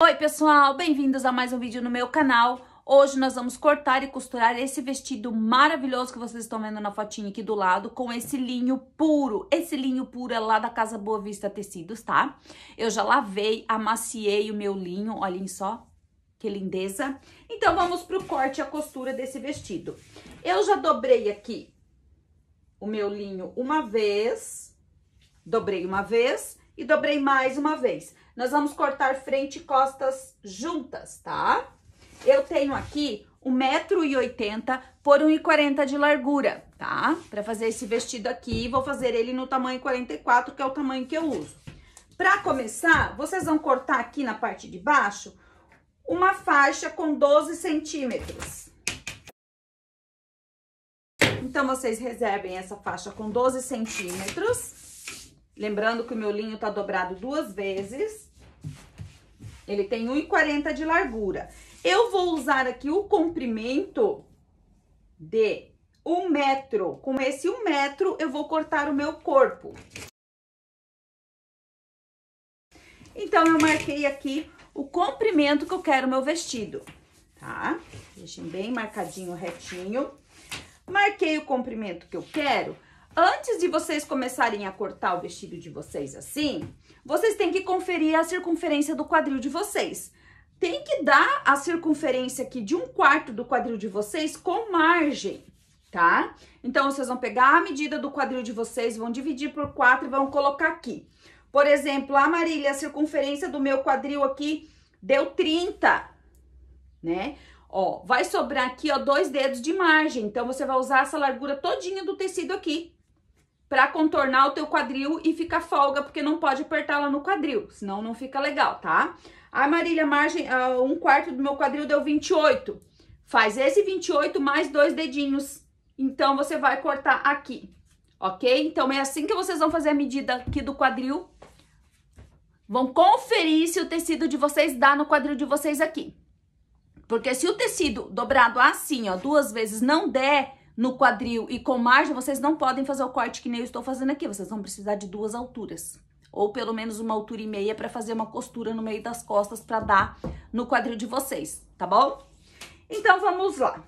Oi pessoal, bem-vindos a mais um vídeo no meu canal. Hoje nós vamos cortar e costurar esse vestido maravilhoso que vocês estão vendo na fotinha aqui do lado, com esse linho puro. Esse linho puro é lá da Casa Boa Vista Tecidos, tá? Eu já lavei, amaciei o meu linho, olhem só que lindeza. Então vamos pro corte e a costura desse vestido. Eu já dobrei aqui o meu linho uma vez, dobrei uma vez e dobrei mais uma vez. Nós vamos cortar frente e costas juntas, tá? Eu tenho aqui 1,80 m por 1,40 m de largura, tá? Pra fazer esse vestido aqui, vou fazer ele no tamanho 44, que é o tamanho que eu uso. Pra começar, vocês vão cortar aqui na parte de baixo uma faixa com 12 centímetros. Então, vocês reservem essa faixa com 12 centímetros. Lembrando que o meu linho tá dobrado duas vezes. Ele tem 1,40 m de largura. Eu vou usar aqui o comprimento de 1 metro. Com esse 1 metro, eu vou cortar o meu corpo. Então, eu marquei aqui o comprimento que eu quero o meu vestido, tá? Deixem bem marcadinho, retinho. Marquei o comprimento que eu quero. Antes de vocês começarem a cortar o vestido de vocês assim, vocês têm que conferir a circunferência do quadril de vocês. Tem que dar a circunferência aqui de 1/4 do quadril de vocês com margem, tá? Então, vocês vão pegar a medida do quadril de vocês, vão dividir por 4 e vão colocar aqui. Por exemplo, a Marília, a circunferência do meu quadril aqui deu 30, né? Ó, vai sobrar aqui, ó, 2 dedos de margem. Então, você vai usar essa largura todinha do tecido aqui pra contornar o teu quadril e ficar folga, porque não pode apertar lá no quadril, senão não fica legal, tá? A Marília, margem, 1/4 do meu quadril deu 28. Faz esse 28 mais 2 dedinhos. Então, você vai cortar aqui, ok? Então, é assim que vocês vão fazer a medida aqui do quadril. Vão conferir se o tecido de vocês dá no quadril de vocês aqui. Porque se o tecido dobrado assim, ó, 2 vezes não der no quadril e com margem, vocês não podem fazer o corte que nem eu estou fazendo aqui. Vocês vão precisar de 2 alturas. Ou pelo menos 1,5 m para fazer uma costura no meio das costas para dar no quadril de vocês, tá bom? Então, vamos lá.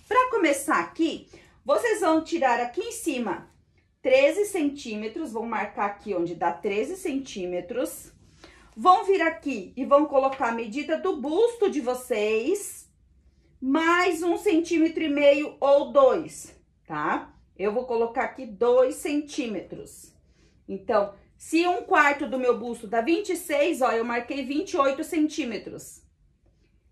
Para começar aqui, vocês vão tirar aqui em cima 13 centímetros, vão marcar aqui onde dá 13 centímetros. Vão vir aqui e vão colocar a medida do busto de vocês, mais 1,5 centímetro ou 2, tá? Eu vou colocar aqui 2 centímetros. Então, se 1/4 do meu busto dá 26, ó, eu marquei 28 centímetros.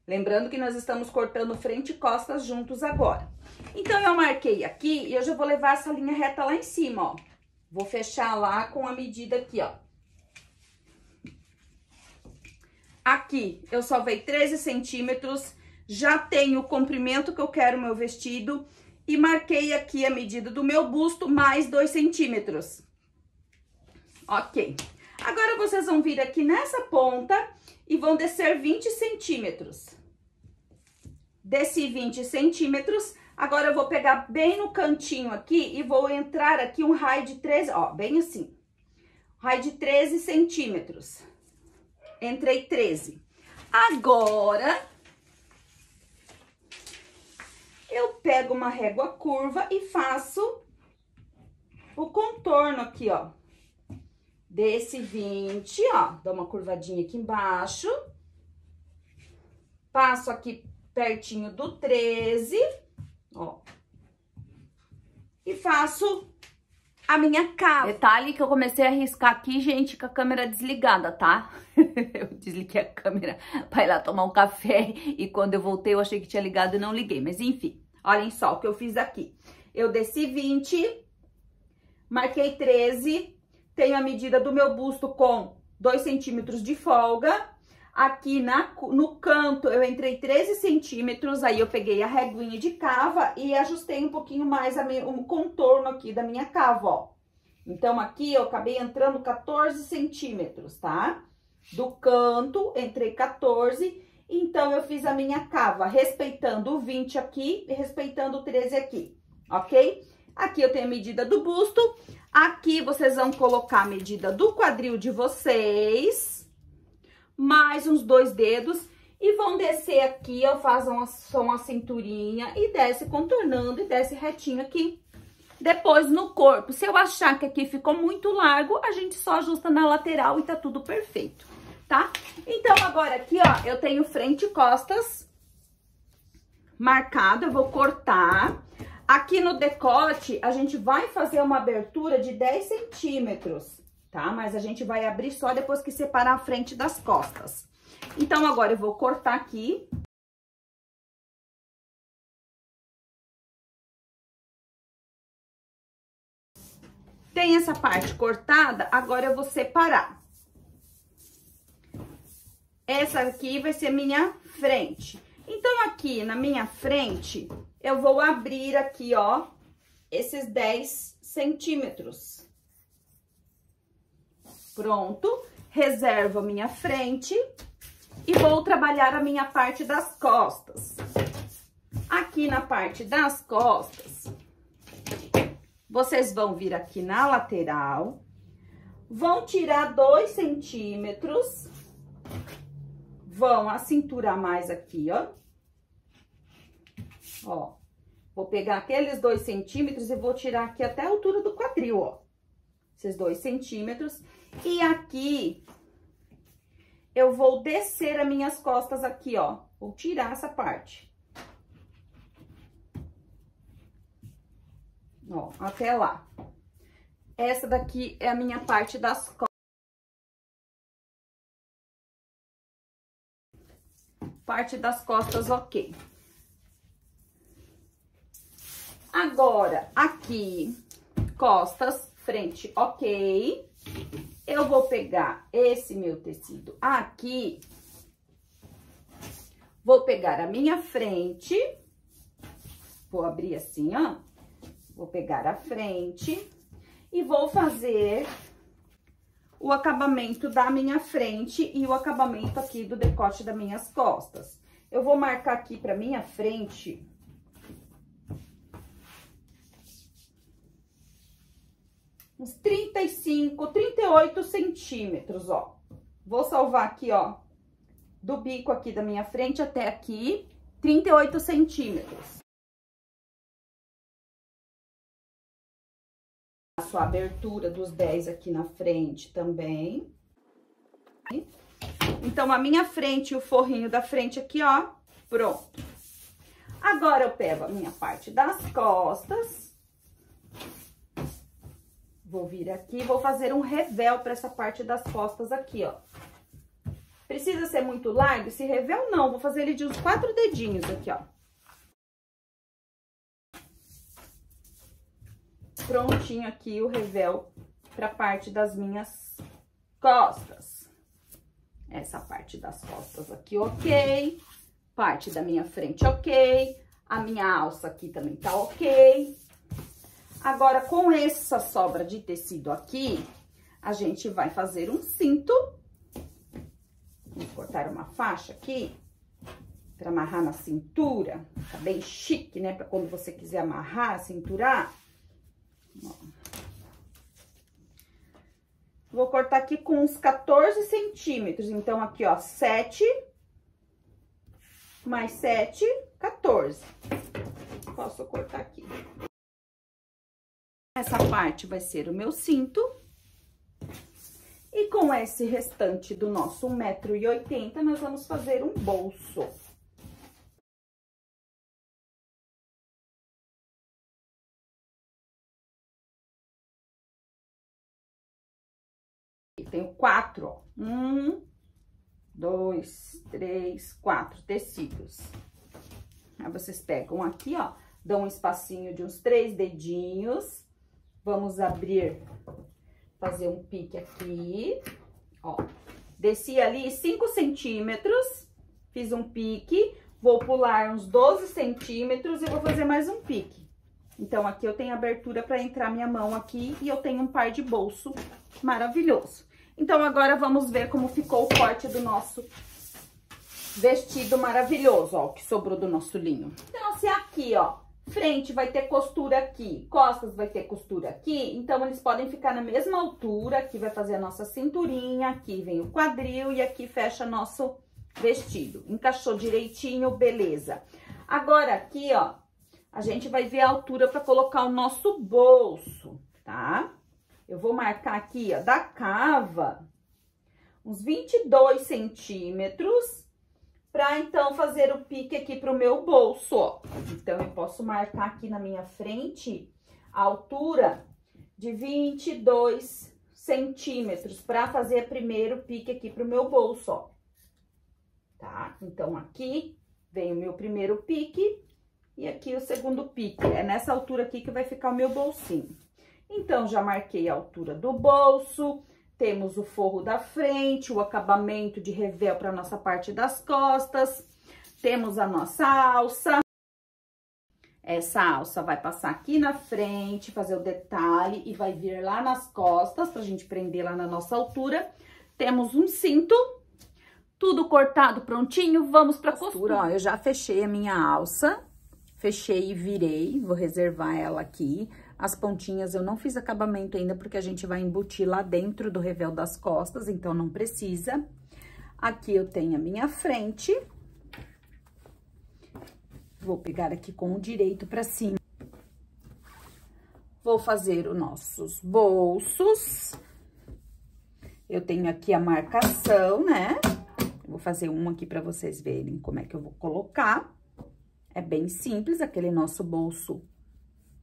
Lembrando que nós estamos cortando frente e costas juntos agora. Então, eu marquei aqui e eu já vou levar essa linha reta lá em cima, ó. Vou fechar lá com a medida aqui, ó. Aqui, eu salvei 13 centímetros, já tenho o comprimento que eu quero o meu vestido e marquei aqui a medida do meu busto mais 2 centímetros. Ok. Agora, vocês vão vir aqui nessa ponta e vão descer 20 centímetros. Desci 20 centímetros. Agora, eu vou pegar bem no cantinho aqui e vou entrar aqui um raio de 13, ó, bem assim. Raio de 13 centímetros. Entrei 13. Agora, eu pego uma régua curva e faço o contorno aqui, ó. Desse 20, ó, dou uma curvadinha aqui embaixo. Passo aqui pertinho do 13, ó. E faço a minha cava. Detalhe que eu comecei a riscar aqui, gente, com a câmera desligada, tá? Eu desliguei a câmera pra ir lá tomar um café e quando eu voltei eu achei que tinha ligado e não liguei. Mas enfim, olhem só o que eu fiz aqui. Eu desci 20, marquei 13, tenho a medida do meu busto com 2 centímetros de folga. Aqui no canto eu entrei 13 centímetros, aí eu peguei a reguinha de cava e ajustei um pouquinho mais o contorno aqui da minha cava, ó. Então, aqui eu acabei entrando 14 centímetros, tá? Do canto, entrei 14, então eu fiz a minha cava, respeitando o 20 aqui e respeitando o 13 aqui, ok? Aqui eu tenho a medida do busto, aqui vocês vão colocar a medida do quadril de vocês, mais uns 2 dedos e vão descer aqui, ó, fazem uma cinturinha e desce contornando e desce retinho aqui. Depois no corpo, se eu achar que aqui ficou muito largo, a gente só ajusta na lateral e tá tudo perfeito, tá? Então, agora aqui, ó, eu tenho frente e costas marcado, eu vou cortar. Aqui no decote, a gente vai fazer uma abertura de 10 centímetros, tá? Mas a gente vai abrir só depois que separar a frente das costas. Então, agora eu vou cortar aqui. Tem essa parte cortada, agora eu vou separar. Essa aqui vai ser minha frente. Então, aqui na minha frente, eu vou abrir aqui, ó, esses 10 centímetros. Pronto, reservo a minha frente e vou trabalhar a minha parte das costas. Aqui na parte das costas, vocês vão vir aqui na lateral, vão tirar 2 centímetros, vão acinturar mais aqui, ó. Ó, vou pegar aqueles 2 centímetros e vou tirar aqui até a altura do quadril, ó. Esses 2 centímetros. E aqui, eu vou descer as minhas costas aqui, ó. Vou tirar essa parte. Ó, até lá. Essa daqui é a minha parte das costas. Parte das costas, ok. Agora, aqui, costas, frente, ok. Eu vou pegar esse meu tecido aqui. Vou pegar a minha frente. Vou abrir assim, ó. Vou pegar a frente e vou fazer o acabamento da minha frente e o acabamento aqui do decote das minhas costas. Eu vou marcar aqui pra minha frente uns 35, 38 centímetros, ó. Vou salvar aqui, ó, do bico aqui da minha frente até aqui, 38 centímetros. Faço a abertura dos 10 aqui na frente também. Então, a minha frente e o forrinho da frente aqui, ó, pronto. Agora, eu pego a minha parte das costas. Vou vir aqui e vou fazer um revel para essa parte das costas aqui, ó. Precisa ser muito largo esse revel? Não, vou fazer ele de uns 4 dedinhos aqui, ó. Prontinho aqui o revel para a parte das minhas costas. Essa parte das costas aqui, ok. Parte da minha frente, ok. A minha alça aqui também tá ok. Agora, com essa sobra de tecido aqui, a gente vai fazer um cinto. Vamos cortar uma faixa aqui, para amarrar na cintura. Tá bem chique, né? Para quando você quiser amarrar, cinturar. Ó. Vou cortar aqui com uns 14 centímetros. Então, aqui, ó, 7, mais 7, 14. Posso cortar aqui. Essa parte vai ser o meu cinto. E com esse restante do nosso 1,80 m, nós vamos fazer um bolso. Tenho 4, ó. 1, 2, 3, 4 tecidos. Aí, vocês pegam aqui, ó, dão um espacinho de uns 3 dedinhos. Vamos abrir, fazer um pique aqui, ó. Desci ali 5 centímetros, fiz um pique, vou pular uns 12 centímetros e vou fazer mais um pique. Então, aqui eu tenho abertura para entrar minha mão aqui e eu tenho um par de bolso maravilhoso. Então, agora vamos ver como ficou o corte do nosso vestido maravilhoso, ó, que sobrou do nosso linho. Então, se aqui, ó, Frente vai ter costura aqui, costas vai ter costura aqui, então eles podem ficar na mesma altura. Aqui vai fazer a nossa cinturinha, aqui vem o quadril e aqui fecha nosso vestido. Encaixou direitinho, beleza. Agora aqui, ó, a gente vai ver a altura para colocar o nosso bolso, tá? Eu vou marcar aqui, ó, da cava, uns 22 centímetros, para então fazer o pique aqui pro meu bolso, ó. Então, eu posso marcar aqui na minha frente a altura de 22 centímetros para fazer primeiro o pique aqui pro meu bolso, ó. Tá? Então, aqui vem o meu primeiro pique e aqui o segundo pique. É nessa altura aqui que vai ficar o meu bolsinho. Então, já marquei a altura do bolso. Temos o forro da frente, o acabamento de revel para nossa parte das costas. Temos a nossa alça. Essa alça vai passar aqui na frente, fazer o detalhe e vai vir lá nas costas pra gente prender lá na nossa altura. Temos um cinto, tudo cortado, prontinho. Vamos pra costura. Ó, eu já fechei a minha alça, fechei e virei, vou reservar ela aqui. As pontinhas eu não fiz acabamento ainda, porque a gente vai embutir lá dentro do revel das costas, então não precisa. Aqui eu tenho a minha frente. Vou pegar aqui com o direito pra cima. Vou fazer os nossos bolsos. Eu tenho aqui a marcação, né? Vou fazer um aqui pra vocês verem como é que eu vou colocar. É bem simples, aquele nosso bolso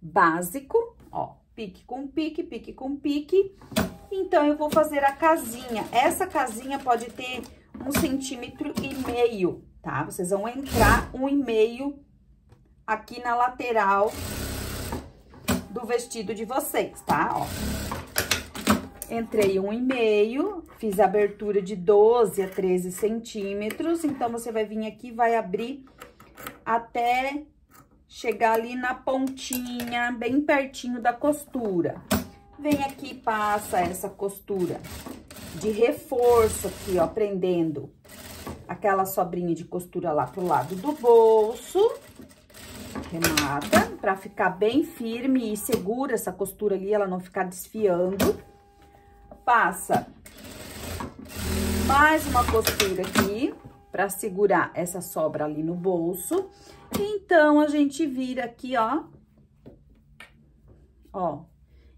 básico, ó, pique com pique, pique com pique. Então, eu vou fazer a casinha. Essa casinha pode ter 1,5 cm, tá? Vocês vão entrar 1,5 cm aqui na lateral do vestido de vocês, tá? Ó. Entrei 1,5 cm, fiz a abertura de 12 a 13 centímetros. Então, você vai vir aqui e vai abrir até chegar ali na pontinha, bem pertinho da costura. Vem aqui e passa essa costura de reforço aqui, ó, prendendo aquela sobrinha de costura lá pro lado do bolso. Remata, pra ficar bem firme e segura essa costura ali, ela não ficar desfiando. Passa mais uma costura aqui pra segurar essa sobra ali no bolso. Então, a gente vira aqui, ó. Ó.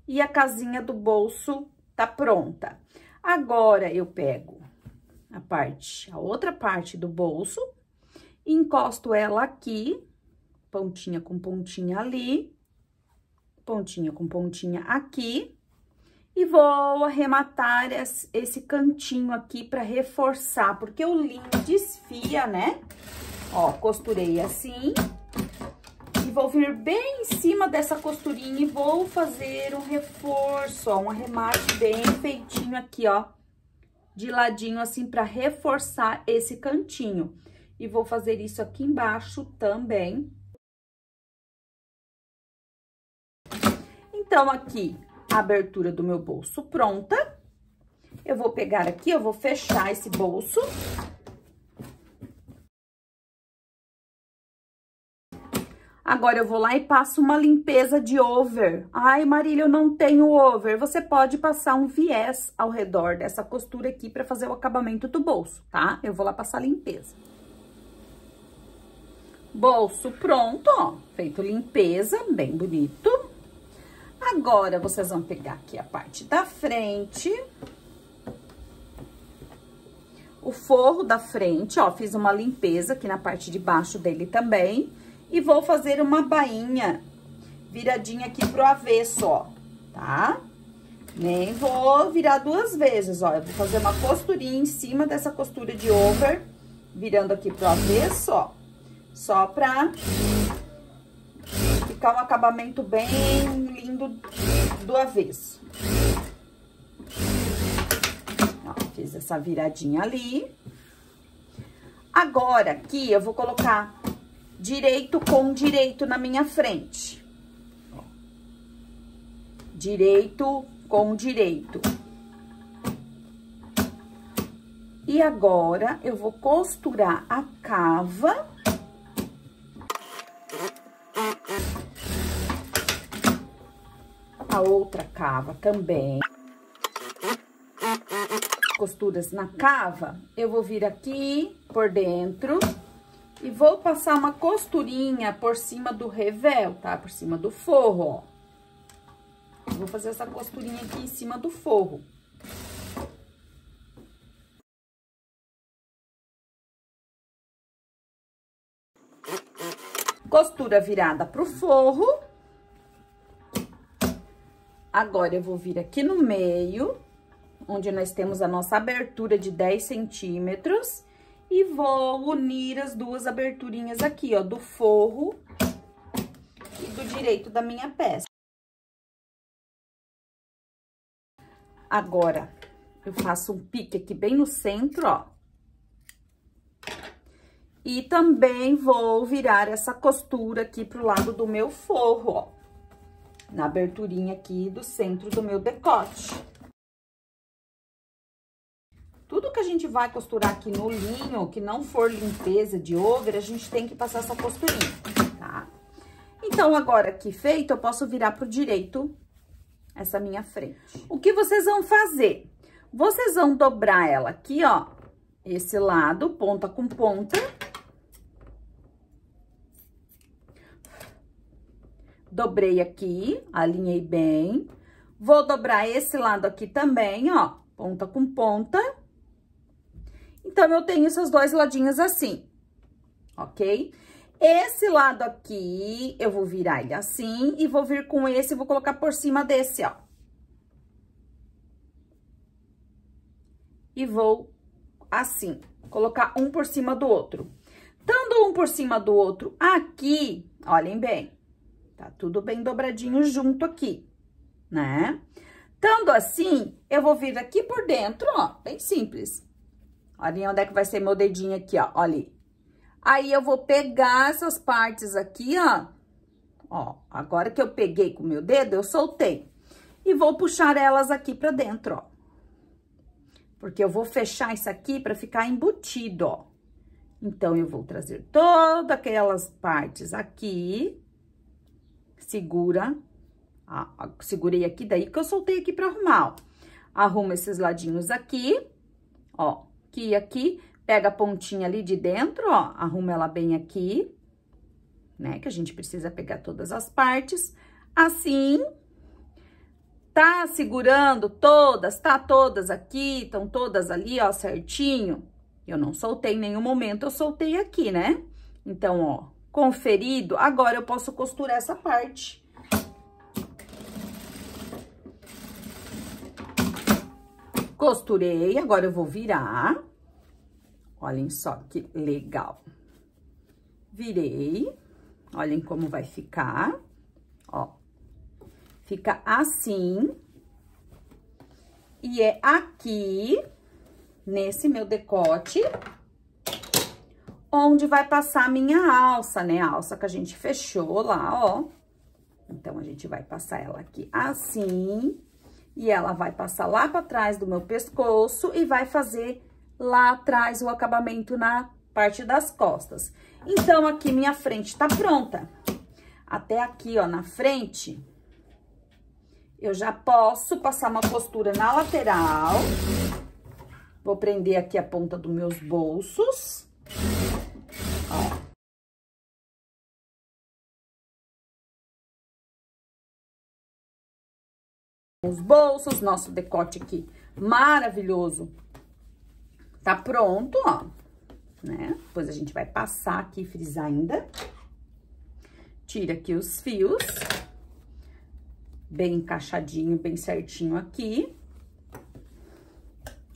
E a casinha do bolso tá pronta. Agora, eu pego a outra parte do bolso, encosto ela aqui, pontinha com pontinha ali, pontinha com pontinha aqui, e vou arrematar esse cantinho aqui pra reforçar, porque o linho desfia, né? Ó, costurei assim, e vou vir bem em cima dessa costurinha e vou fazer um reforço, ó, um arremate bem feitinho aqui, ó, de ladinho assim, pra reforçar esse cantinho. E vou fazer isso aqui embaixo também. Então, aqui, a abertura do meu bolso pronta. Eu vou pegar aqui, eu vou fechar esse bolso. Agora, eu vou lá e passo uma limpeza de over. Ai, Marília, eu não tenho over. Você pode passar um viés ao redor dessa costura aqui pra fazer o acabamento do bolso, tá? Eu vou lá passar limpeza. Bolso pronto, ó. Feito limpeza, bem bonito. Agora, vocês vão pegar aqui a parte da frente. O forro da frente, ó, fiz uma limpeza aqui na parte de baixo dele também. E vou fazer uma bainha viradinha aqui pro avesso, ó, tá? Nem vou virar duas vezes, ó. Eu vou fazer uma costurinha em cima dessa costura de over, virando aqui pro avesso, ó. Só pra ficar um acabamento bem lindo do avesso. Ó, fiz essa viradinha ali. Agora, aqui, eu vou colocar direito com direito na minha frente. Ó. Direito com direito. E agora, eu vou costurar a cava a outra cava também. Costuras na cava, eu vou vir aqui por dentro e vou passar uma costurinha por cima do revel, tá? Por cima do forro, ó. Vou fazer essa costurinha aqui em cima do forro. Costura virada pro forro. Agora, eu vou vir aqui no meio, onde nós temos a nossa abertura de 10 centímetros. E vou unir as duas aberturinhas aqui, ó, do forro e do direito da minha peça. Agora, eu faço um pique aqui bem no centro, ó. E também vou virar essa costura aqui pro lado do meu forro, ó. Na aberturinha aqui do centro do meu decote. Tudo que a gente vai costurar aqui no linho, que não for limpeza de ogre, a gente tem que passar essa costurinha, tá? Então, agora aqui feito, eu posso virar pro direito essa minha frente. O que vocês vão fazer? Vocês vão dobrar ela aqui, ó, esse lado, ponta com ponta. Dobrei aqui, alinhei bem. Vou dobrar esse lado aqui também, ó, ponta com ponta. Então, eu tenho esses dois ladinhos assim, ok? Esse lado aqui, eu vou virar ele assim e vou vir com esse, vou colocar por cima desse, ó. E vou assim, colocar um por cima do outro. Estando um por cima do outro aqui, olhem bem, tá tudo bem dobradinho junto aqui, né? Estando assim, eu vou vir aqui por dentro, ó, bem simples. Olha onde é que vai ser meu dedinho aqui, ó, olha ali. Aí, eu vou pegar essas partes aqui, ó. Ó, agora que eu peguei com o meu dedo, eu soltei. E vou puxar elas aqui pra dentro, ó. Porque eu vou fechar isso aqui pra ficar embutido, ó. Então, eu vou trazer todas aquelas partes aqui. Segura. Segurei aqui, daí que eu soltei aqui pra arrumar, ó. Arrumo esses ladinhos aqui, ó. Aqui e aqui. Pega a pontinha ali de dentro, ó, arruma ela bem aqui, né? Que a gente precisa pegar todas as partes. Assim, tá segurando todas, tá todas aqui, estão todas ali, ó, certinho. Eu não soltei em nenhum momento, eu soltei aqui, né? Então, ó, conferido, agora eu posso costurar essa parte. Costurei, agora eu vou virar. Olhem só que legal. Virei. Olhem como vai ficar. Ó. Fica assim. E é aqui, nesse meu decote, onde vai passar a minha alça, né? A alça que a gente fechou lá, ó. Então, a gente vai passar ela aqui assim. E ela vai passar lá pra trás do meu pescoço e vai fazer lá atrás o acabamento na parte das costas. Então, aqui minha frente tá pronta. Até aqui, ó, na frente, eu já posso passar uma costura na lateral. Vou prender aqui a ponta dos meus bolsos. Ó. Os bolsos, nosso decote aqui maravilhoso. Tá pronto, ó, né? Depois a gente vai passar aqui, frisar ainda. Tira aqui os fios. Bem encaixadinho, bem certinho aqui.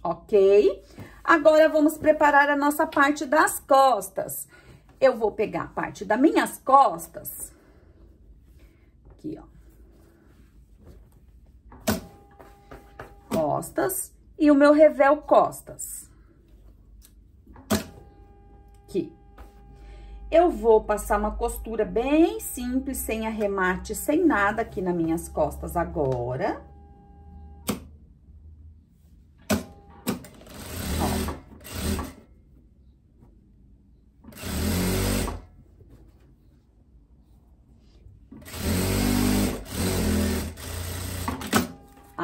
Ok? Agora, vamos preparar a nossa parte das costas. Eu vou pegar a parte das minhas costas. Aqui, ó. Costas. E o meu revel costas. Aqui. Eu vou passar uma costura bem simples, sem arremate, sem nada aqui nas minhas costas agora. Ó.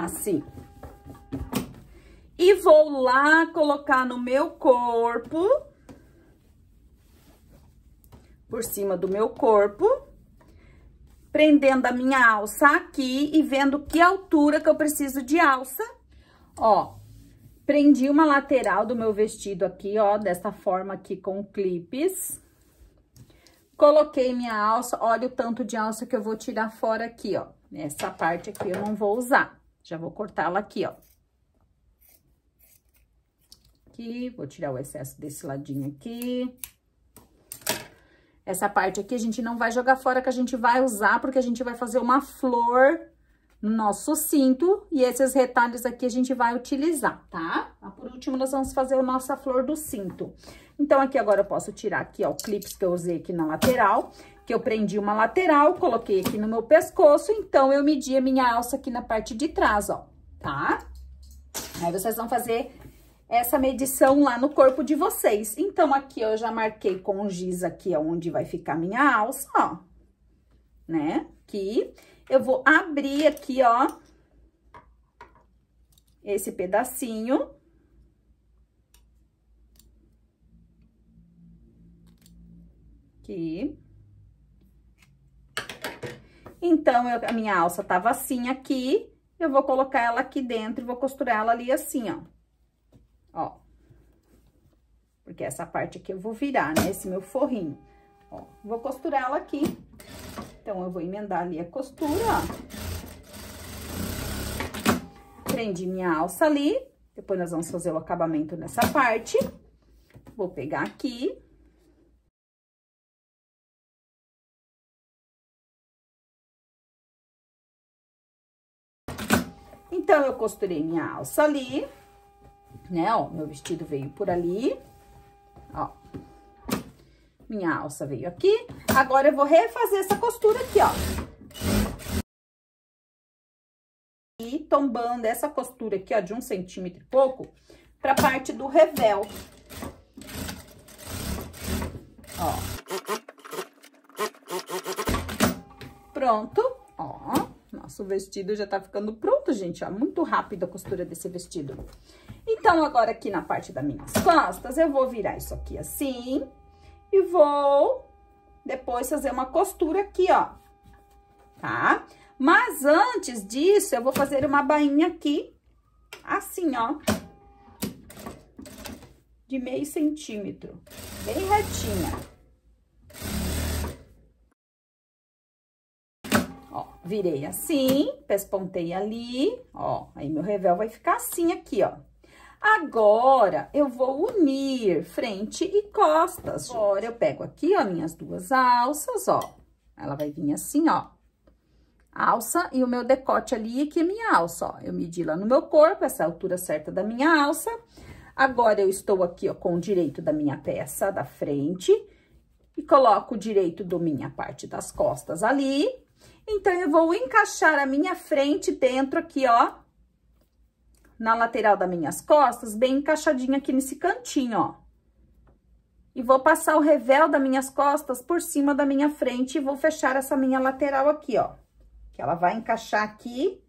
assim. E vou lá colocar no meu corpo, por cima do meu corpo, prendendo a minha alça aqui e vendo que altura que eu preciso de alça. Ó, prendi uma lateral do meu vestido aqui, ó, dessa forma aqui com clipes. Coloquei minha alça, olha o tanto de alça que eu vou tirar fora aqui, ó. Essa parte aqui eu não vou usar, já vou cortá-la aqui, ó. Aqui, vou tirar o excesso desse ladinho aqui. Essa parte aqui a gente não vai jogar fora, que a gente vai usar, porque a gente vai fazer uma flor no nosso cinto. E esses retalhos aqui a gente vai utilizar, tá? Por último, nós vamos fazer a nossa flor do cinto. Então, aqui agora eu posso tirar aqui, ó, o clips que eu usei aqui na lateral, que eu prendi uma lateral, coloquei aqui no meu pescoço. Então, eu medi a minha alça aqui na parte de trás, ó, tá? Aí, vocês vão fazer essa medição lá no corpo de vocês. Então, aqui eu já marquei com o giz aqui onde vai ficar minha alça, ó, né? Aqui, eu vou abrir aqui, ó, esse pedacinho. Aqui. Então, a minha alça tava assim aqui, eu vou colocar ela aqui dentro e vou costurar ela ali assim, ó. Ó, porque essa parte aqui eu vou virar, né, esse meu forrinho. Ó, vou costurar ela aqui. Então, eu vou emendar ali a costura, ó. Prendi minha alça ali. Depois, nós vamos fazer o acabamento nessa parte. Vou pegar aqui. Então, eu costurei minha alça ali. Né, ó, meu vestido veio por ali, ó, minha alça veio aqui, agora eu vou refazer essa costura aqui, ó, e tombando essa costura aqui, ó, de 1 centímetro e pouco, pra parte do revel, ó, pronto, ó, nosso vestido já tá ficando pronto, gente, ó, muito rápido a costura desse vestido. Então, agora aqui na parte das minhas costas, eu vou virar isso aqui assim e vou depois fazer uma costura aqui, ó, tá? Mas antes disso, eu vou fazer uma bainha aqui, assim, ó, de meio centímetro, bem retinha. Ó, virei assim, pespontei ali, ó, aí meu revel vai ficar assim aqui, ó. Agora, eu vou unir frente e costas. Agora, eu pego aqui, ó, minhas duas alças, ó. Ela vai vir assim, ó. Alça e o meu decote ali, aqui é minha alça, ó. Eu medi lá no meu corpo, essa é a altura certa da minha alça. Agora, eu estou aqui, ó, com o direito da minha peça da frente. E coloco o direito da minha parte das costas ali. Então, eu vou encaixar a minha frente dentro aqui, ó, na lateral das minhas costas, bem encaixadinha aqui nesse cantinho, ó. E vou passar o revel das minhas costas por cima da minha frente e vou fechar essa minha lateral aqui, ó. Que ela vai encaixar aqui,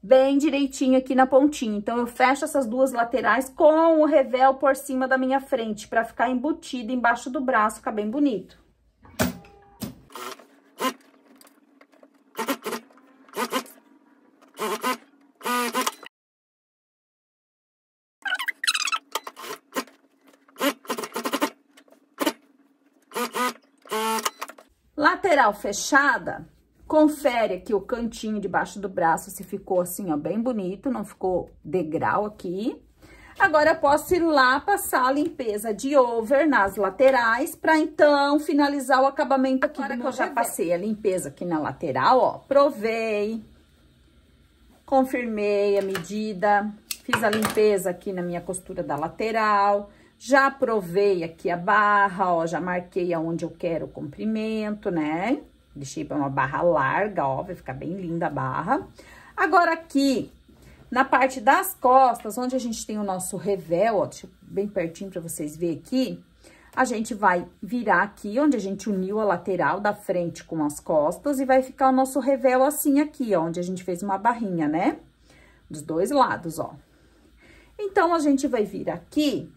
bem direitinho aqui na pontinha. Então, eu fecho essas duas laterais com o revel por cima da minha frente, pra ficar embutido embaixo do braço, ficar bem bonito. Lateral fechada, confere aqui o cantinho debaixo do braço se ficou assim, ó, bem bonito, não ficou degrau aqui. Agora, eu posso ir lá passar a limpeza de over nas laterais, pra então finalizar o acabamento aqui. Agora que eu já passei a limpeza aqui na lateral, ó, provei, confirmei a medida, fiz a limpeza aqui na minha costura da lateral. Já provei aqui a barra, ó, já marquei aonde eu quero o comprimento, né? Deixei pra uma barra larga, ó, vai ficar bem linda a barra. Agora, aqui, na parte das costas, onde a gente tem o nosso revel, ó, deixa eu bem pertinho pra vocês verem aqui. A gente vai virar aqui, onde a gente uniu a lateral da frente com as costas, e vai ficar o nosso revel assim aqui, ó, onde a gente fez uma barrinha, né? dos dois lados, ó. Então, a gente vai vir aqui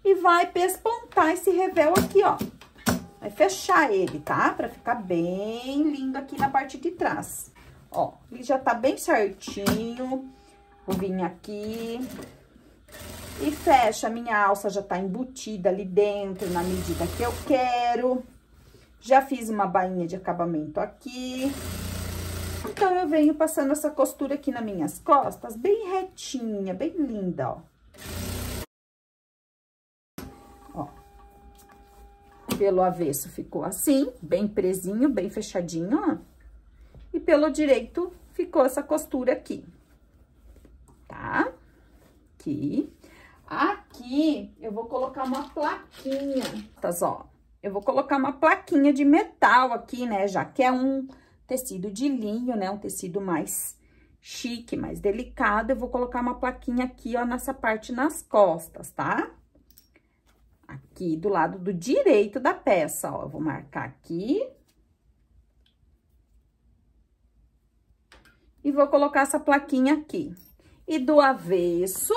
e vai pespontar esse revel aqui, ó. Vai fechar ele, tá? Pra ficar bem lindo aqui na parte de trás. Ó, ele já tá bem certinho. Vou vir aqui e fecha. A minha alça já tá embutida ali dentro, na medida que eu quero. Já fiz uma bainha de acabamento aqui. Então, eu venho passando essa costura aqui nas minhas costas, bem retinha, bem linda, ó. Ó. Pelo avesso ficou assim, bem presinho, bem fechadinho, ó. E pelo direito ficou essa costura aqui, tá? Aqui. Aqui, eu vou colocar uma plaquinha, tá, ó. Eu vou colocar uma plaquinha de metal aqui, né? Já que é um tecido de linho, né? Um tecido mais chique, mais delicado. Eu vou colocar uma plaquinha aqui, ó, nessa parte nas costas, tá? Aqui do lado do direito da peça, ó. Eu vou marcar aqui. E vou colocar essa plaquinha aqui. E do avesso,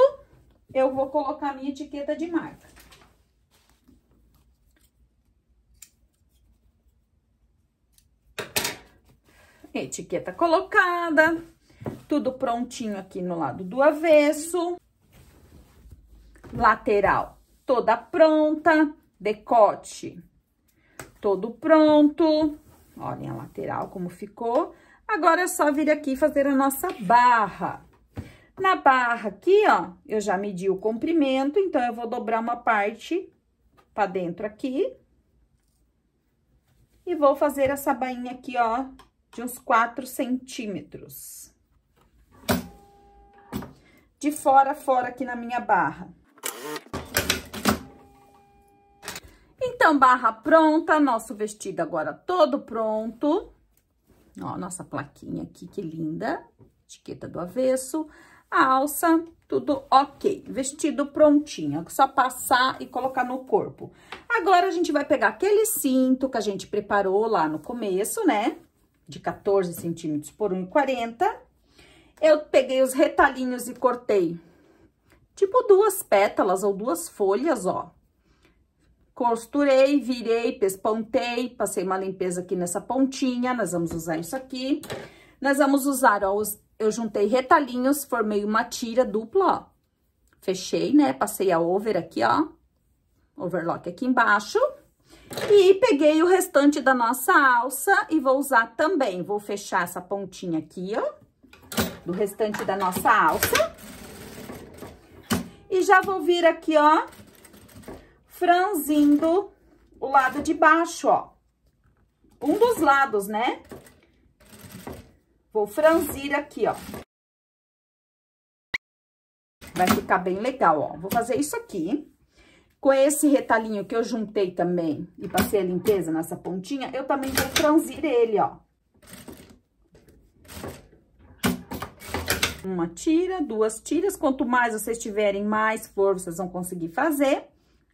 eu vou colocar a minha etiqueta de marca. Etiqueta colocada, tudo prontinho aqui no lado do avesso. Lateral toda pronta, decote todo pronto. Olhem a lateral como ficou. Agora é só vir aqui fazer a nossa barra. Na barra aqui, ó, eu já medi o comprimento, então eu vou dobrar uma parte pra dentro aqui. E vou fazer essa bainha aqui, ó, de uns 4 centímetros. De fora a fora aqui na minha barra. Então, barra pronta, nosso vestido agora todo pronto. Ó, nossa plaquinha aqui, que linda. Etiqueta do avesso, a alça, tudo ok. Vestido prontinho, é só passar e colocar no corpo. Agora, a gente vai pegar aquele cinto que a gente preparou lá no começo, né? De 14 centímetros por 1,40. Eu peguei os retalhinhos e cortei, tipo 2 pétalas ou 2 folhas, ó. Costurei, virei, pespontei, passei uma limpeza aqui nessa pontinha. Nós vamos usar isso aqui. Nós vamos usar, ó, eu juntei retalhinhos, formei uma tira dupla, ó. Fechei, né? Passei a over aqui, ó. Overlock aqui embaixo. E peguei o restante da nossa alça e vou usar também. Vou fechar essa pontinha aqui, ó, do restante da nossa alça. E já vou vir aqui, ó, franzindo o lado de baixo, ó. Um dos lados, né? Vou franzir aqui, ó. Vai ficar bem legal, ó. Vou fazer isso aqui. Com esse retalhinho que eu juntei também e passei a limpeza nessa pontinha, eu também vou franzir ele, ó. Uma tira, 2 tiras. Quanto mais vocês tiverem, mais flor vocês vão conseguir fazer.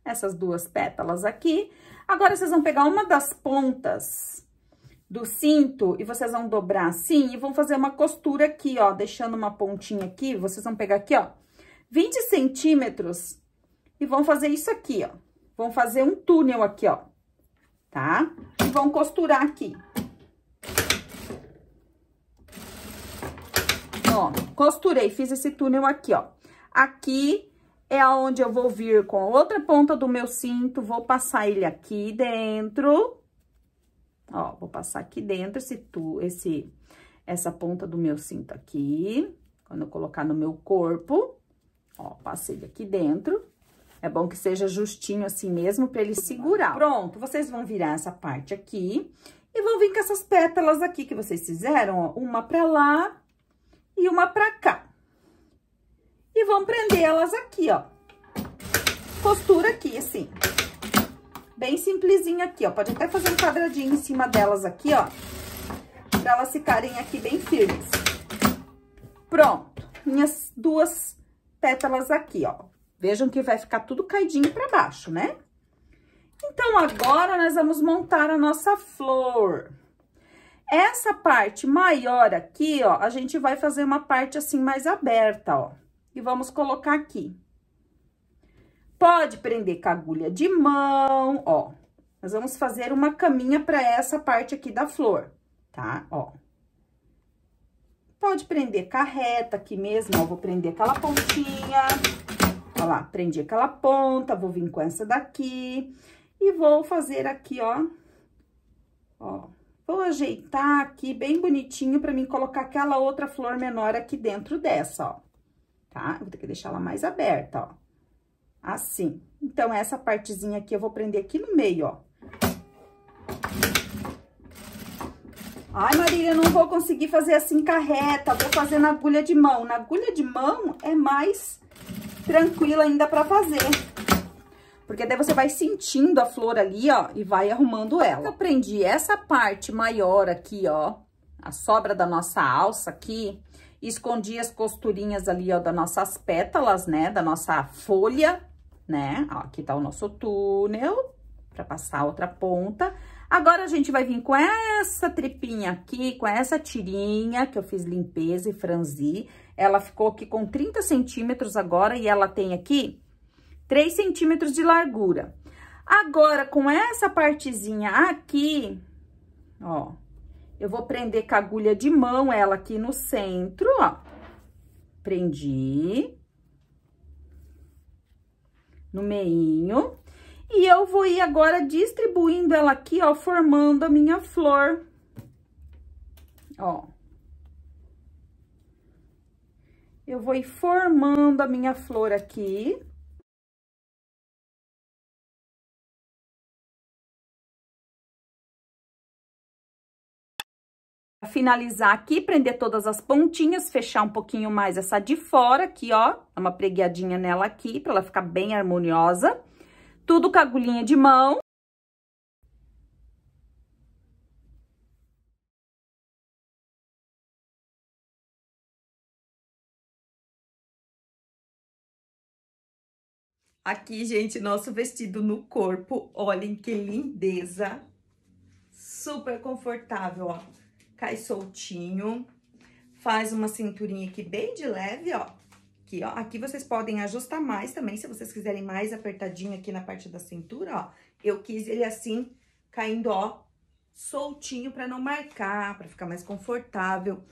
Essas 2 pétalas aqui. Agora, vocês vão pegar uma das pontas do cinto e vocês vão dobrar assim e vão fazer uma costura aqui, ó, deixando uma pontinha aqui. Vocês vão pegar aqui, ó, 20 centímetros e vão fazer isso aqui, ó. Vão fazer um túnel aqui, ó, tá? E vão costurar aqui. Ó, costurei, fiz esse túnel aqui, ó. Aqui é onde eu vou vir com a outra ponta do meu cinto, vou passar ele aqui dentro. Ó, vou passar aqui dentro essa ponta do meu cinto aqui. Quando eu colocar no meu corpo, ó, passei ele aqui dentro. É bom que seja justinho assim mesmo, pra ele segurar. Pronto, vocês vão virar essa parte aqui e vão vir com essas pétalas aqui que vocês fizeram, ó, uma pra lá e uma pra cá. E vão prender elas aqui, ó. Costura aqui, assim. Bem simplesinho aqui, ó. Pode até fazer um quadradinho em cima delas aqui, ó. Pra elas ficarem aqui bem firmes. Pronto. Minhas 2 pétalas aqui, ó. Vejam que vai ficar tudo caidinho pra baixo, né? Então, agora, nós vamos montar a nossa flor. Essa parte maior aqui, ó, a gente vai fazer uma parte assim mais aberta, ó. E vamos colocar aqui. Pode prender com agulha de mão, ó. Nós vamos fazer uma caminha para essa parte aqui da flor, tá? Ó. Pode prender com a reta aqui mesmo, ó. Vou prender aquela pontinha. Ó lá, prendi aquela ponta, vou vir com essa daqui. E vou fazer aqui, ó. Ó. Vou ajeitar aqui bem bonitinho pra mim colocar aquela outra flor menor aqui dentro dessa, ó. Tá? Eu vou ter que deixar ela mais aberta, ó. Assim. Então, essa partezinha aqui eu vou prender aqui no meio, ó. Ai, Marília, eu não vou conseguir fazer assim carreta, vou fazer na agulha de mão. Na agulha de mão é mais tranquilo ainda pra fazer. Porque daí você vai sentindo a flor ali, ó, e vai arrumando ela. Eu prendi essa parte maior aqui, ó, a sobra da nossa alça aqui, e escondi as costurinhas ali, ó, das nossas pétalas, né, da nossa folha, né? Ó, aqui tá o nosso túnel, pra passar a outra ponta. Agora, a gente vai vir com essa tripinha aqui, com essa tirinha, que eu fiz limpeza e franzi. Ela ficou aqui com 30 centímetros agora, e ela tem aqui 3 centímetros de largura. Agora, com essa partezinha aqui, ó, eu vou prender com a agulha de mão ela aqui no centro, ó. Prendi. No meinho. E eu vou ir agora distribuindo ela aqui, ó, formando a minha flor. Ó. Eu vou ir formando a minha flor aqui. Finalizar aqui, prender todas as pontinhas, fechar um pouquinho mais essa de fora aqui, ó. Dá uma preguiadinha nela aqui, pra ela ficar bem harmoniosa. Tudo com a agulhinha de mão. Aqui, gente, nosso vestido no corpo. Olhem que lindeza. Super confortável, ó. Cai soltinho. Faz uma cinturinha aqui bem de leve, ó. Aqui, ó. Aqui vocês podem ajustar mais também, se vocês quiserem mais apertadinho aqui na parte da cintura, ó. Eu quis ele assim, caindo, ó, soltinho pra não marcar, pra ficar mais confortável.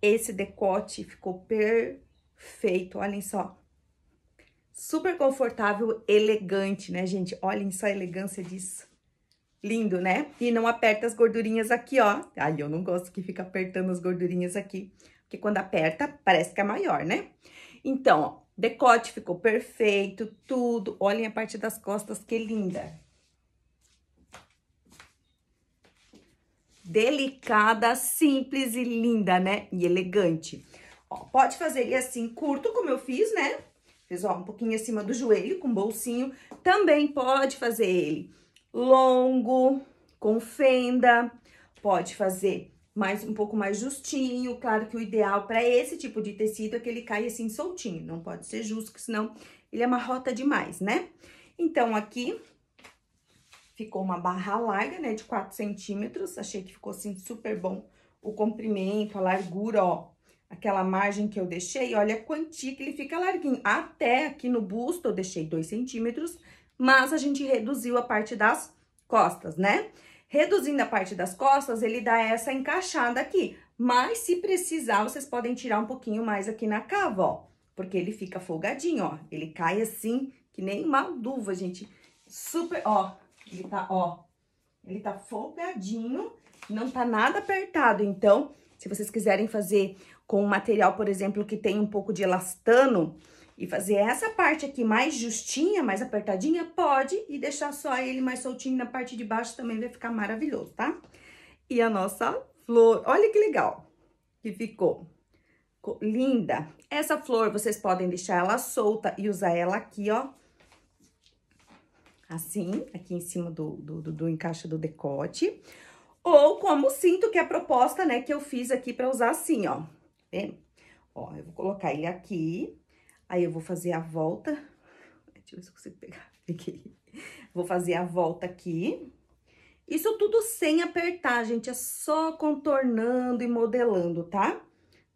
Esse decote ficou perfeito, olhem só. Super confortável, elegante, né, gente? Olhem só a elegância disso. Lindo, né? E não aperta as gordurinhas aqui, ó. Ai, eu não gosto que fica apertando as gordurinhas aqui. Porque quando aperta, parece que é maior, né? Então, ó, decote ficou perfeito, tudo. Olhem a parte das costas, que linda. Delicada, simples e linda, né? E elegante. Ó, pode fazer ele assim, curto, como eu fiz, né? Fiz, ó, um pouquinho acima do joelho, com bolsinho. Também pode fazer ele longo, com fenda. Pode fazer um pouco mais justinho. Claro que o ideal para esse tipo de tecido é que ele caia assim soltinho. Não pode ser justo, porque senão ele amarrota demais, né? Então, aqui ficou uma barra larga, né, de 4 centímetros. Achei que ficou assim super bom o comprimento, a largura, ó. Aquela margem que eu deixei, olha a quantia que ele fica larguinho. Até aqui no busto eu deixei 2 centímetros, mas a gente reduziu a parte das costas, né? Reduzindo a parte das costas, ele dá essa encaixada aqui. Mas se precisar, vocês podem tirar um pouquinho mais aqui na cava, ó. Porque ele fica folgadinho, ó. Ele cai assim, que nem uma luva, gente. Super, ó. Ele tá folgadinho, não tá nada apertado. Então, se vocês quiserem fazer com um material, por exemplo, que tem um pouco de elastano e fazer essa parte aqui mais justinha, mais apertadinha, pode, e deixar só ele mais soltinho na parte de baixo também vai ficar maravilhoso, tá? E a nossa flor, olha que legal que ficou. Ficou linda. Essa flor, vocês podem deixar ela solta e usar ela aqui, ó. Assim, aqui em cima do encaixe do decote. Ou como cinto, que é a proposta, né, que eu fiz aqui pra usar assim, ó. Vendo? Ó, eu vou colocar ele aqui. Aí, eu vou fazer a volta. Deixa eu ver se eu consigo pegar. Peguei. Vou fazer a volta aqui. Isso tudo sem apertar, gente, é só contornando e modelando, tá?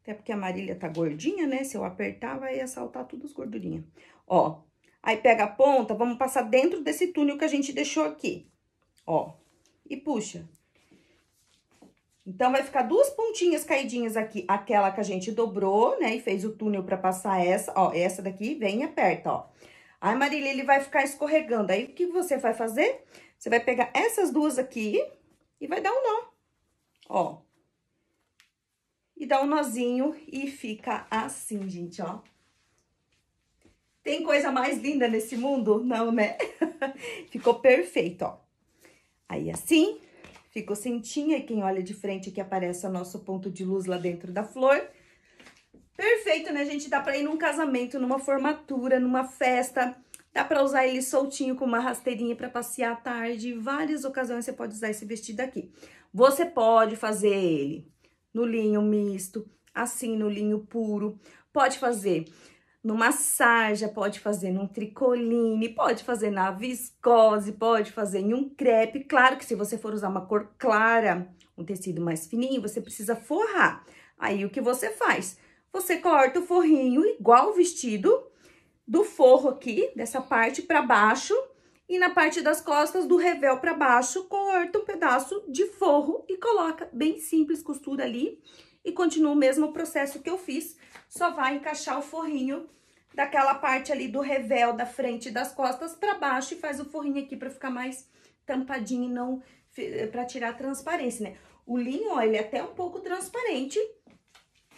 Até porque a Marília tá gordinha, né? Se eu apertar, vai assaltar tudo as gordurinhas. Ó, aí pega a ponta, vamos passar dentro desse túnel que a gente deixou aqui. Ó, e puxa. Então, vai ficar duas pontinhas caidinhas aqui. Aquela que a gente dobrou, né? E fez o túnel pra passar essa, ó. Essa daqui vem e aperta, ó. Aí, Marília, ele vai ficar escorregando. Aí, o que você vai fazer? Você vai pegar essas duas aqui e vai dar um nó, ó. E dá um nozinho e fica assim, gente, ó. Tem coisa mais linda nesse mundo? Não, né? Ficou perfeito, ó. Aí, assim, ficou cintinha. E quem olha de frente aqui aparece o nosso ponto de luz lá dentro da flor. Perfeito, né, gente? Dá pra ir num casamento, numa formatura, numa festa. Dá pra usar ele soltinho com uma rasteirinha pra passear à tarde. Em várias ocasiões você pode usar esse vestido aqui. Você pode fazer ele no linho misto, assim, no linho puro. Pode fazer numa sarja, pode fazer num tricoline, pode fazer na viscose, pode fazer em um crepe. Claro que se você for usar uma cor clara, um tecido mais fininho, você precisa forrar. Aí, o que você faz? Você corta o forrinho igual o vestido, do forro aqui, dessa parte pra baixo, e na parte das costas do revel pra baixo, corta um pedaço de forro e coloca bem simples, costura ali, e continua o mesmo processo que eu fiz, só vai encaixar o forrinho daquela parte ali do revel, da frente e das costas pra baixo, e faz o forrinho aqui pra ficar mais tampadinho e não, pra tirar a transparência, né? O linho, ó, ele é até um pouco transparente.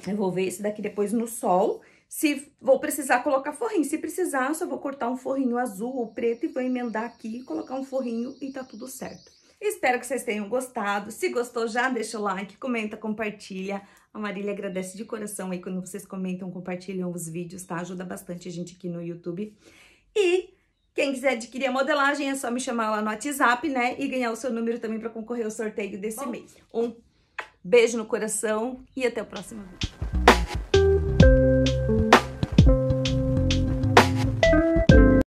Eu vou ver esse daqui depois no sol, se vou precisar colocar forrinho. Se precisar, eu só vou cortar um forrinho azul ou preto e vou emendar aqui e colocar um forrinho e tá tudo certo. Espero que vocês tenham gostado. Se gostou, já deixa o like, comenta, compartilha. A Marília agradece de coração aí quando vocês comentam, compartilham os vídeos, tá? Ajuda bastante a gente aqui no YouTube. E quem quiser adquirir a modelagem, é só me chamar lá no WhatsApp, né? E ganhar o seu número também para concorrer ao sorteio desse mês. Um beijo no coração e até o próximo vídeo.